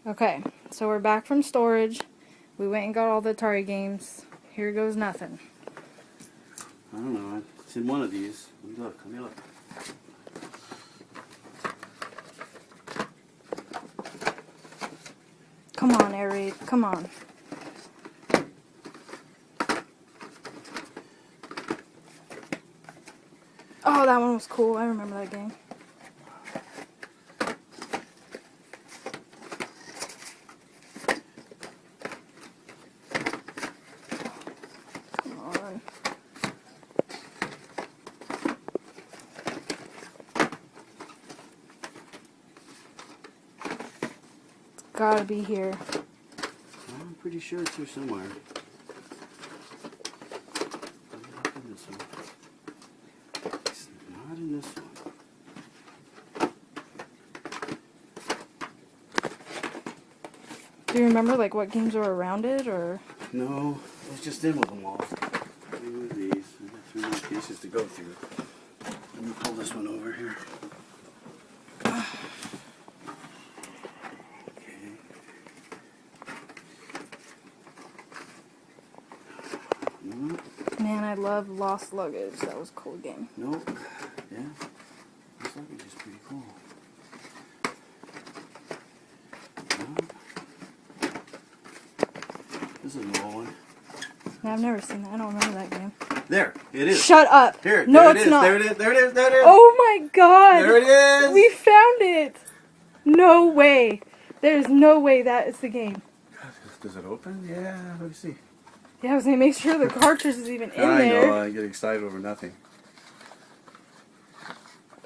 Okay, so we're back from storage. We went and got all the Atari games. Here goes nothing. I don't know. It's in one of these. Let me look. Come on, Air Raid. Come on. Oh, that one was cool. I remember that game. Come on. It's gotta be here. I'm pretty sure it's here somewhere. It's not in this one. Do you remember like what games were around it, or? No, it was just in with them all. Three of these. I got 3 more pieces to go through. Let me pull this one over here. Man, I love Lost Luggage. That was a cool game. Nope. Yeah. This luggage is pretty cool. This is an old one. Yeah, I've never seen that. I don't remember that game. There, it is. Shut up. Here, no, there it's it is. not. There it is. There it is. There it is. Oh my god. There it is. We found it. No way. There's no way that is the game. Does it open? Yeah, let me see. Yeah, I was going to make sure the cartridge is even in I there. know, I get excited over nothing.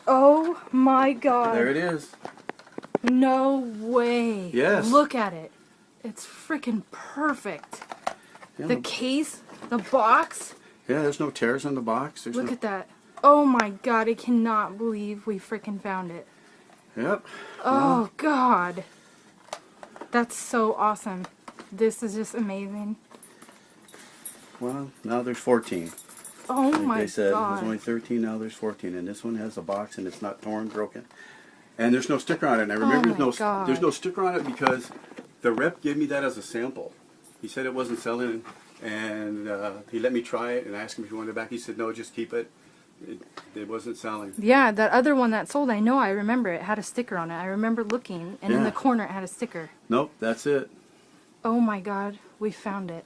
Oh my god. There it is. No way. Yes. Look at it. It's freaking perfect. Yeah, The case, the box. yeah, there's no tears in the box. There's Look at that. Oh my god, I cannot believe we freaking found it. Yep. Oh god. That's so awesome. This is just amazing. Well, now there's 14. Oh Like my they said, god. there's only 13, now there's 14. And this one has a box and it's not torn, broken. And there's no sticker on it. And I remember there's no sticker on it because the rep gave me that as a sample. He said it wasn't selling, and he let me try it and I asked him if he wanted it back. He said, no, just keep it. It wasn't selling. Yeah, that other one that sold, I remember it had a sticker on it. I remember looking, and in the corner it had a sticker. Nope, that's it. Oh my god, we found it.